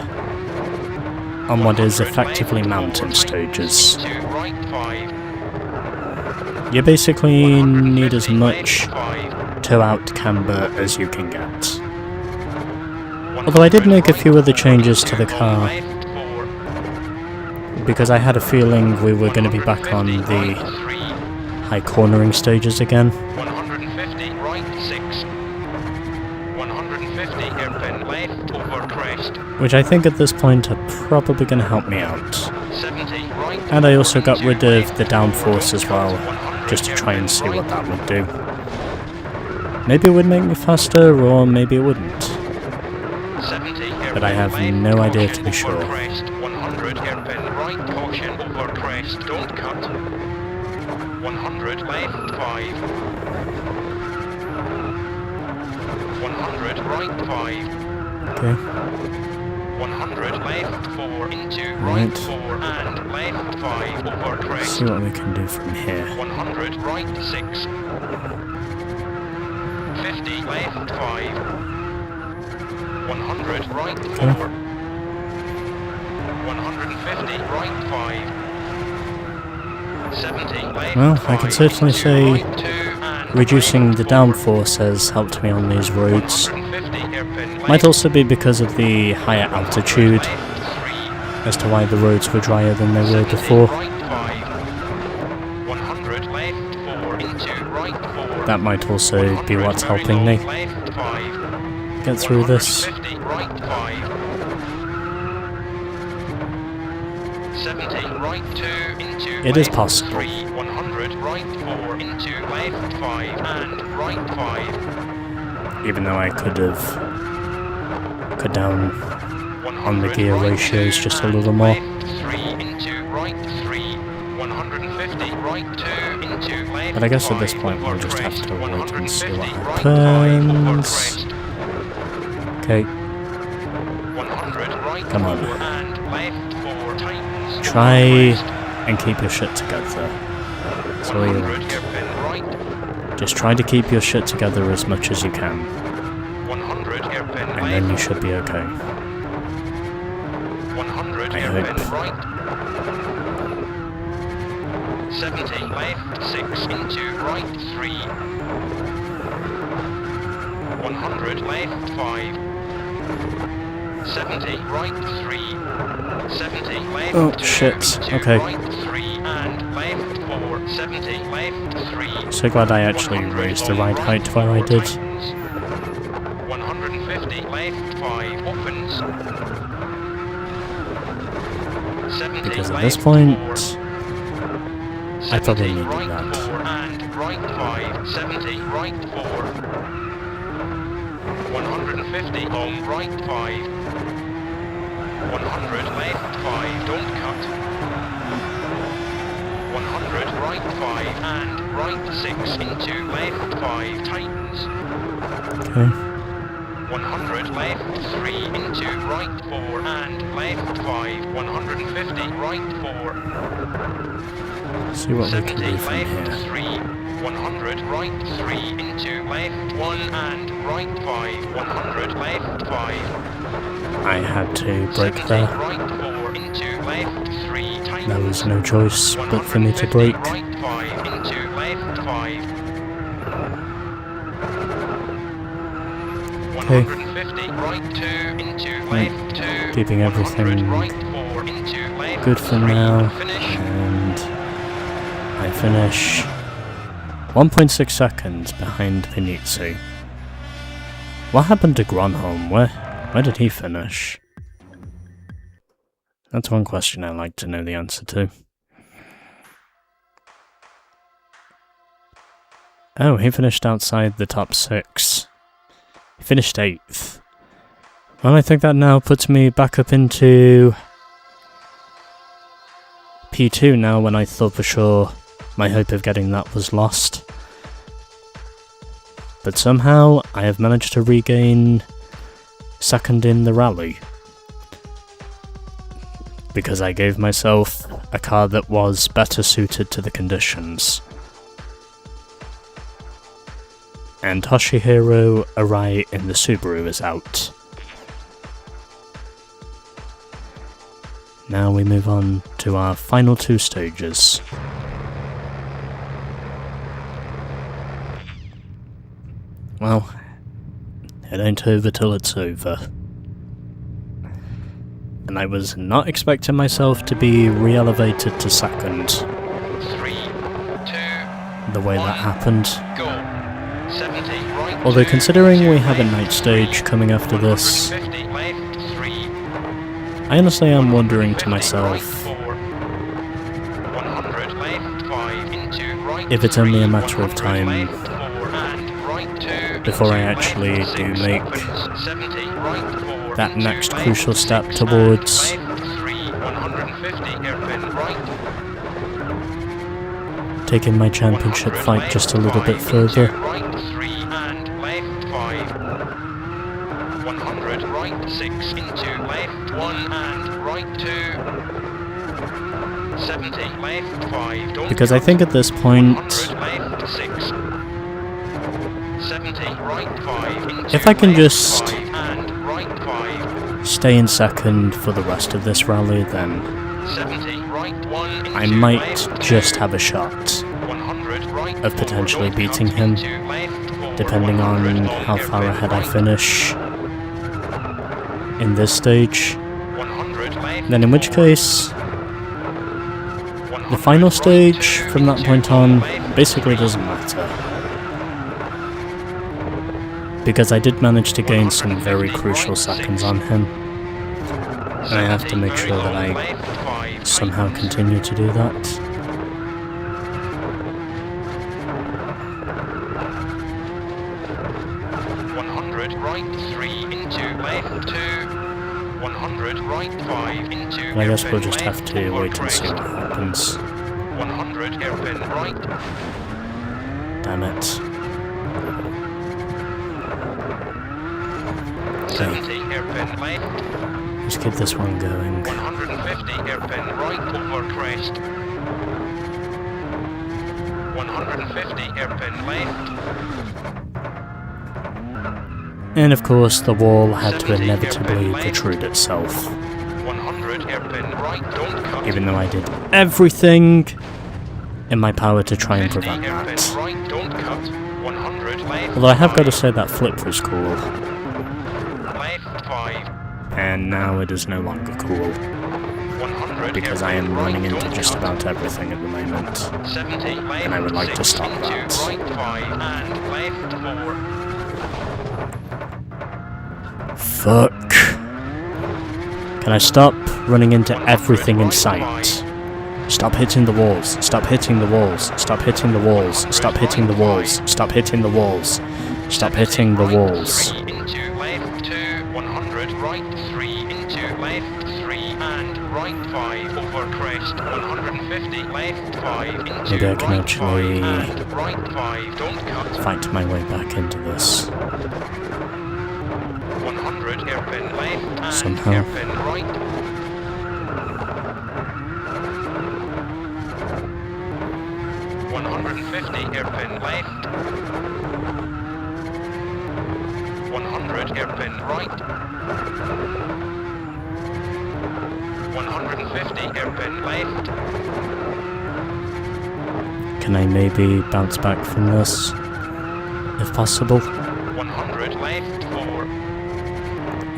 on what is effectively mountain stages. Into right 5, You basically need as 150 much left 5, tow out camber as you can get. Although I did make a few other changes to the car, left 4, because I had a feeling we were going to be back on the high cornering stages again. 150 right 6, 150 hairpin left over crest, Which I think at this point are probably going to help me out. 70 right. And I also got rid of the downforce as well, just to try and see what that would do. Maybe it would make me faster, or maybe it wouldn't. 70 But I have hairpin no left, idea to be caution over sure. crest, 100 hairpin right, caution over crest, don't cut. 100 left 5, 100 right 5. Okay. 100 left 4 into Right. right 4 and left 5 over Let's crest. see what we can do from here. 100 right 6. 50 left 5. 100 right 4. 150 right 5. 70 left Well, 5. I can certainly into say right 2 and reducing the left 4. downforce has helped me on these roads. 150 hairpin Might left, also be because of the higher altitude, left 3. as to why the roads were drier than they were 70 before. right 5. 100 left 4 into right 4. That might also be what's 100 helping me very low, left 5. get through this. 150 right 5. 70 right 2 into It is left possible. 3. 100 right 4 into left 5 and right 5. Even though I could have cut down 100 gear right ratios 2 just a and little more. Left 3 into right 3. 150 right 2 into left. But I guess at this 5 point we'll over just have crest. to wait and see what 150 right 5 over happens. crest. Okay, 100 right Come on. 4 and left 4 tightens. try over crest. and keep your shit together. That's all you 100 want. hairpin right. Just try to keep your shit together as much as you can, 100 hairpin and then you left. should be okay. 100 I hairpin hope. right. 70 left 6 into right 3. 100 left 5. 70 right 3. 70 left Oh, 2 shit. into Okay. right 3 and left 4. 70 left 3. So glad I actually 100 raised the on ride height where I 4 did. tightens. 150 left 5 opens. 70, because at left this point, 4. I probably 70, needed right that. 4 and right 5. 70, right 4. 150 on right 5. 100 left 5, don't cut. 100 right 5 and right 6 into left 5 tightens. Okay. 100 left 3 into right 4 and left 5. 150 right 4. See what we can 70 do from left here. 3. 100 right 3 into left 1 and right 5. 100 left 5. I had to break 70 there. right 4 into left 3 tightens. There was no choice but for me to break. 150 right 5 into left 5. Okay. 150 right 2 into left 2. Keeping 100 everything right 4 into left good for 3. now. Finish. And I finish 1.6 seconds behind Pinizzi. What happened to Gronholm? Where did he finish? That's one question I'd like to know the answer to. Oh, he finished outside the top 6. He finished 8th. Well, I think that now puts me back up into P2 now, when I thought for sure my hope of getting that was lost. But somehow I have managed to regain 2nd in the rally. Because I gave myself a car that was better suited to the conditions. And Toshihiro Arai in the Subaru is out. Now we move on to our final 2 stages. Well, it ain't over till it's over. And I was not expecting myself to be re-elevated to 2nd. 3, 2, The way that happened. go. 70 right. Although 2 considering into we have a left night stage 3. coming after this, 150 left 3. I honestly am wondering to 150 myself right 4. 100 left 5 into right if it's only a 3. matter of 100 time left 4 and right 2 before I into actually left do 6 make opens. 70 right 4 that into next left crucial step 6 towards and left 3. 150 hairpin right. taking my championship 100 fight left just a little bit 5 further. into right 3 and left 5. 100 right 6 into left 1 and right 2. 70 left 5. Don't Because I cut. think at this point, 100 left 6. 70 right 5 into if I can left just 5 and right 5. stay in 2nd for the rest of this rally, then 70 right 1 into I might left just 2. have a shot 100 right of 4, potentially don't beating cut him, into left 4. depending on 100 how long far hairpin ahead I right. finish in this stage. 100 left Then in which 4. case, 100 the final right stage 2 from that into point on left basically 3. doesn't matter. Because I did manage to gain some very crucial seconds on him. And I have to make sure that I somehow continue to do that. Right 3 into left 2. 100 right 5 into And I guess we'll hairpin just have left to over wait and see crest. what happens. 100 hairpin right. Damn it. 70 hairpin left. Let's keep this one going. 150 hairpin right over crest. 150 hairpin left. And of course, the wall had to 70 inevitably hairpin left. protrude itself. 100 hairpin right, don't cut. Even though I did everything in my power to try and 50 prevent hairpin that. right, don't cut. 100 left. Although I have got to 5. say that flip was cool. Left 5. And now it is no longer cool. 100 Because I hairpin am running right, into don't just cut. about everything at the moment. 70 left. And I would like to 6 stop into that. right 5 and left 4. Fuck. Can I stop running into everything in sight? Stop hitting the walls. Stop hitting the walls. Stop hitting the walls. Stop hitting the walls. Stop hitting the walls. Stop hitting the walls. 3 into left 2, 100, right 3 into left 3 and right 5 over crest, 150, left 5 into Maybe I can right actually 5 and right 5, don't cut. fight my way back into this. 100, hairpin left and Somehow. hairpin right. 150, hairpin left. 100, hairpin right. 150, hairpin left. Can I maybe bounce back from this? If possible? 100, left 4.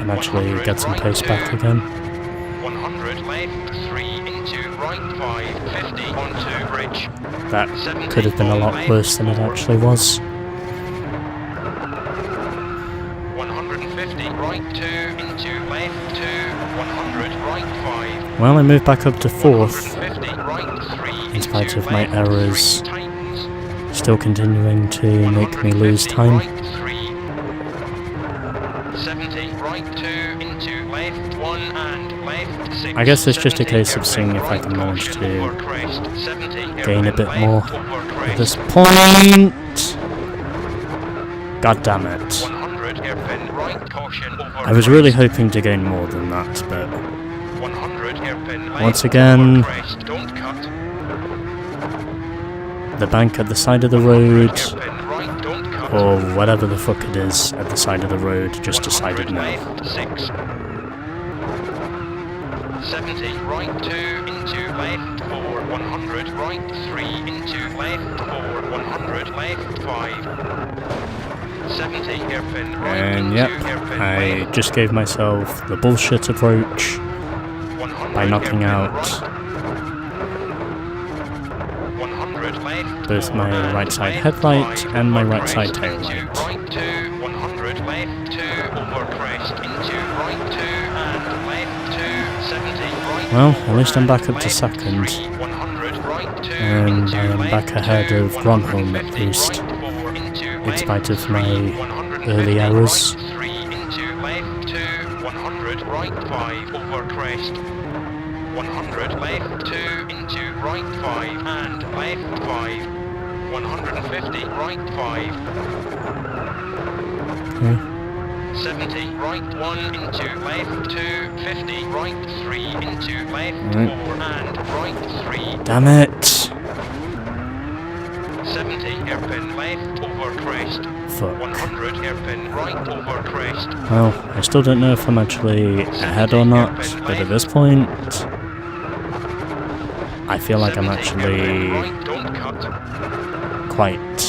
And actually get some pace back again? 100, left 3 into right 5, 50 onto bridge. That could have been a lot worse than it actually was. 150, right 2 into left 2, 100, right 5. Well, I moved back up to 4th, 150, right 3 in spite into of my left errors 3, tightens. still continuing to make me lose 150, time. Right 3. 70, right 2 into left 1 and left 6. I guess it's just a 70, case of seeing if I right can manage caution to over crest. 70, gain a bit left more over at crest. this point. God damn it. 100, hairpin right caution over I was really crest. hoping to gain more than that, but 100, hairpin left once again, over crest. Don't cut. the bank at the side of the road, Hairpin right, don't cut. or whatever the fuck it is at the side of the road, just decided 100 no. left 6. 70, right 2 into left 4, 100, right 3 into left 4, 100, left 5. 70, hairpin right And into yep, hairpin I left. just gave myself the bullshit approach 100, by knocking hairpin out right. 100 left both 4 my and right side left headlight 5 and my over right side crest tail into light. right 2, 100 left 2 over crest into right 2 and left 2, 70 right. Well, 4 at least I'm back up and to left second. 3, 100 right 2 And into I am left back ahead 2, of Gronholm at 150 least, right 4 into in left spite of 3, my 150 early errors. right 3 into left 2, 100 right 5 over crest. 100 left 2 into right 5 and left 5. 150 right 5. Okay. 70 right 1 into left 2, 50 right 3 into left Right. 4 and right 3. Damn it! 70 hairpin left over crest. Fuck. 100 hairpin right over crest. Well, I still don't know if I'm actually ahead or not, but at this point, I feel like I'm 70 hairpin actually right, don't cut. quite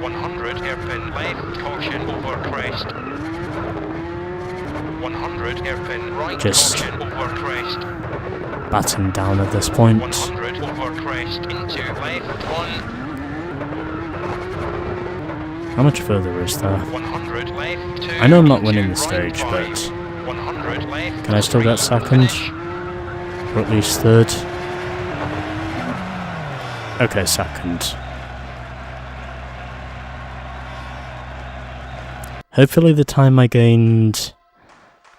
100 hairpin left, caution over crest. 100 hairpin right, Just caution over crest. batting down at this point. 100 over crest into left 1. How much further is there? 100 left 2. I know I'm not winning into the right stage, 5. but 100 left. can I still get 3, second? finish. Or at least third? Okay, second. Hopefully the time I gained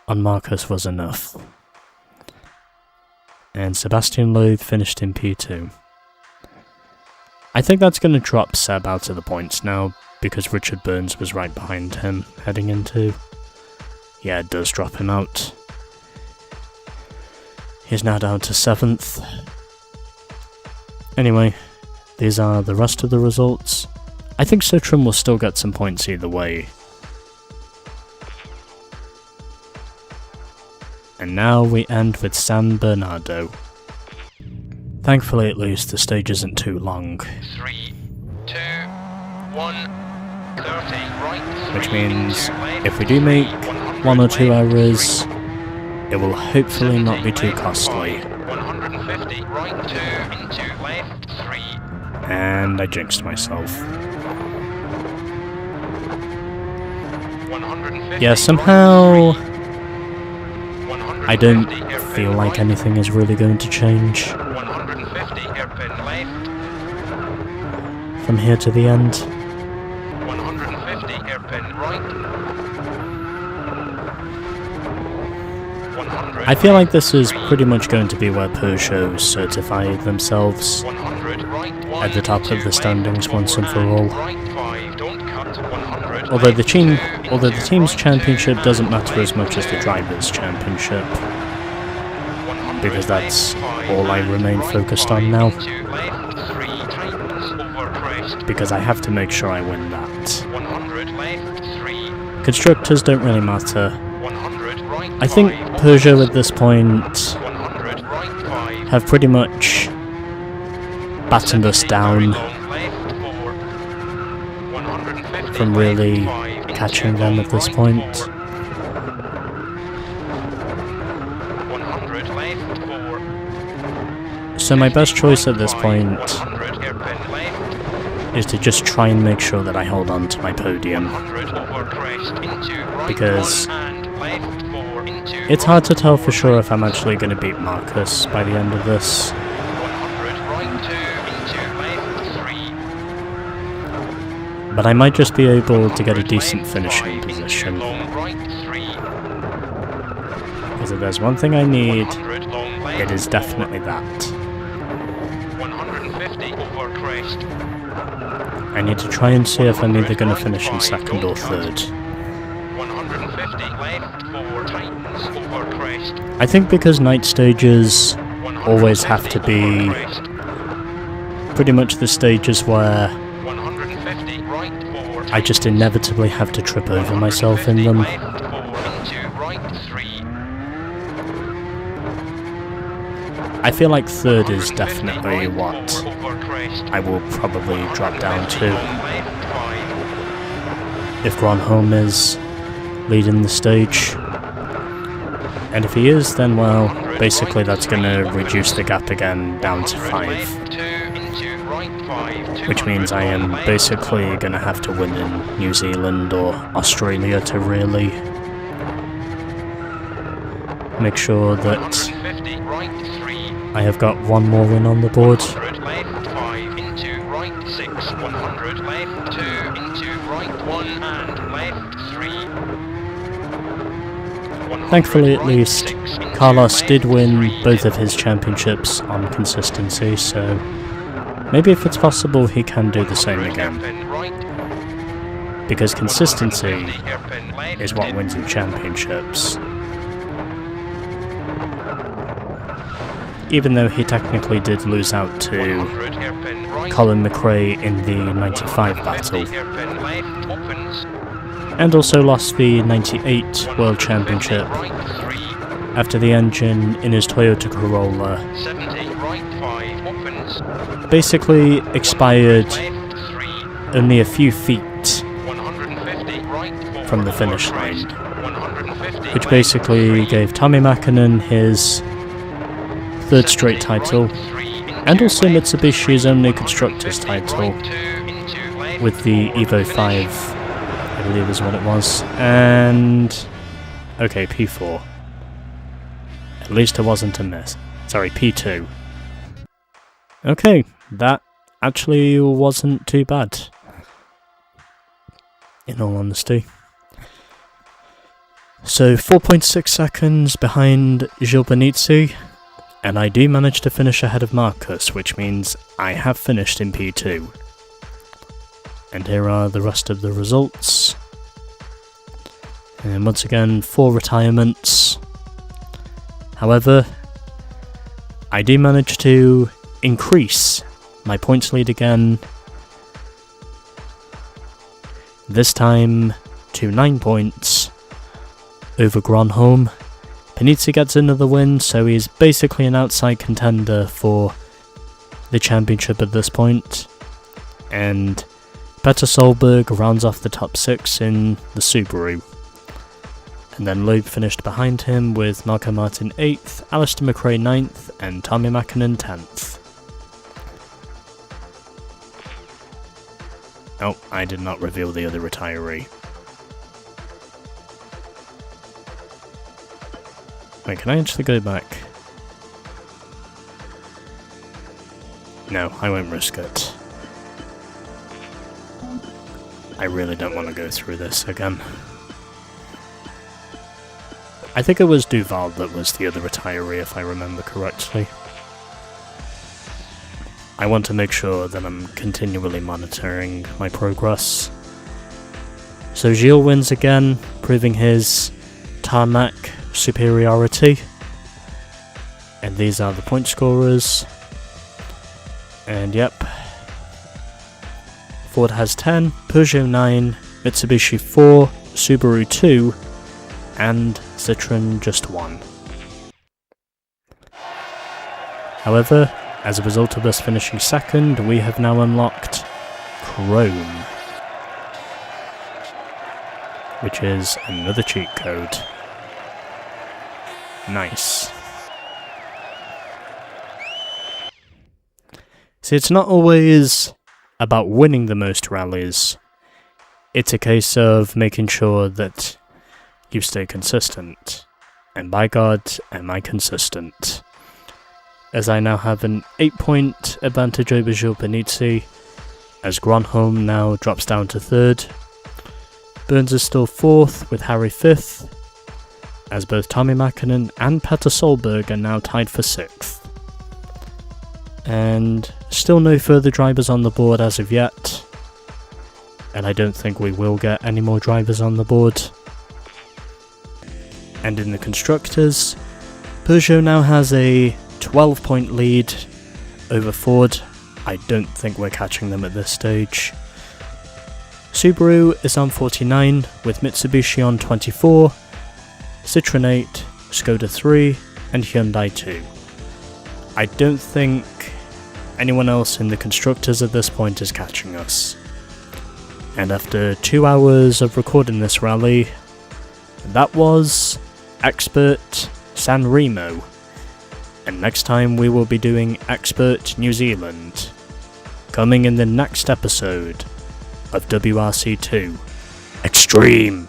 on Marcus was enough. And Sebastian Loeb finished in P2. I think that's going to drop Seb out of the points now, because Richard Burns was right behind him heading into. Yeah, it does drop him out. He's now down to 7th. Anyway, these are the rest of the results. I think Citron will still get some points either way. And now we end with San Bernardo. Thankfully, at least, the stage isn't too long, 3, 2, 1, 30, right, 3, which means into left, if we do make 100 1 or 2 left, errors, it will hopefully 70 not be too left, costly. 5, 150, right 2, into left, 3. And I jinxed myself. 150, Yeah, somehow right, 3. 150 I don't feel like anything is really going to change 150 hairpin left. from here to the end. 150 hairpin right. 100 I feel like this is pretty much going to be where Peugeot certify themselves 100 right. at the top of the standings once and for all. Right 5, don't cut. 100 Although the left, team's right championship 2, doesn't and matter as much as the left 2. drivers' championship, 100 because that's left 5, all I and remain right focused 5 on now, into left 3 tightens over crest. because I have to make sure I win that. 100 left 3. Constructors don't really matter. 100 right I think 5, Peugeot at this point 100 right 5. have pretty much battened us 70 very down long left 4. 150 from left really 5 into catching them long at this right point. 4. 100 left 4. So my best 50 choice right at this 5, point 100 hairpin left. is to just try and make sure that I hold on to my podium, 100 over crest into right because 1 and left 4 into it's hard to tell for sure if I'm actually going to beat Marcus by the end of this. 100 right 2 into left 3. But I might just be able to get a 100 decent left finishing 5 into position, long right 3. because if there's one thing I need, 100 long left it is 4. definitely that. 150 over crest. I need to try and see if I'm either going to finish in second or third. 150 left 4 tightens over crest. I think because night stages always have to 150 be over crest. pretty much the stages where 150 right 4 I just inevitably have to trip over myself in 150 them. left 4 into right 3. I feel like third is 150 definitely right what 4 over crest. I will probably drop down 150 to long left 5. if Gronholm is leading the stage. And if he is, then well, basically that's going to reduce the gap again down to 5. Left 2 into right 5. Which means I am basically going to have to win in New Zealand or Australia to really make sure that 150 right 3. I have got one more win on the board. 100 left 5 into right 6. 100 left 2 into right 1 and left 3. 100 Thankfully, at right, least, 6 into Carlos left did win 3. both of his championships on consistency, so maybe if it's possible he can do the same 100 again. hairpin right, Because consistency 150 hairpin left, is what wins you championships. Even though he technically did lose out to 100 hairpin right, Colin McRae in the 95 battle, 150 hairpin left, opens, and also lost the 98 World 150 Championship right 3, after the engine in his Toyota Corolla 70 right 5, opens, basically expired left 3, only a few feet 150 right 4 from the over finish crest, line, 150 which left basically 3, gave Tommy Mäkinen his third straight 70 title, right 3 into and also left Mitsubishi's 3, only 150 Constructors title, right 2 into left with the 4, Evo finish. 5, I believe is what it was, and okay, P4. At least it wasn't a miss. Sorry, P2. Okay, that actually wasn't too bad, in all honesty. So 4.6 seconds behind Gilles Benizzi, and I do manage to finish ahead of Marcus, which means I have finished in P2. And here are the rest of the results. And once again, 4 retirements. However, I do manage to increase my points lead again, this time to 9 points over Gronholm. Benizzi gets another win, so he's basically an outside contender for the championship at this point. And Petter Solberg rounds off the top 6 in the Subaru. And then Loeb finished behind him with Marco Martin 8th, Alistair McRae 9th, and Tommy Mäkinen 10th. Oh, I did not reveal the other retiree. Wait, can I actually go back? No, I won't risk it. I really don't want to go through this again. I think it was Duval that was the other retiree, if I remember correctly. I want to make sure that I'm continually monitoring my progress. So Gilles wins again, proving his tarmac superiority. And these are the point scorers. And yep. Ford has 10, Peugeot 9, Mitsubishi 4, Subaru 2, and Citroën just 1. However, as a result of us finishing second, we have now unlocked Chrome, which is another cheat code. Nice. See, it's not always about winning the most rallies. It's a case of making sure that you stay consistent. And by God, am I consistent. As I now have an 8-point advantage over Gilles Panizzi, as Gronholm now drops down to 3rd. Burns is still 4th, with Harry 5th, as both Tommy Mäkinen and Petter Solberg are now tied for 6th. And still no further drivers on the board as of yet, and I don't think we will get any more drivers on the board. And in the Constructors, Peugeot now has a 12-point lead over Ford. I don't think we're catching them at this stage. Subaru is on 49, with Mitsubishi on 24, Citroën 8, Skoda 3, and Hyundai 2. I don't think anyone else in the Constructors at this point is catching us. And after 2 hours of recording this rally, that was Expert San Remo. And next time we will be doing Expert New Zealand, coming in the next episode of WRC2 Extreme.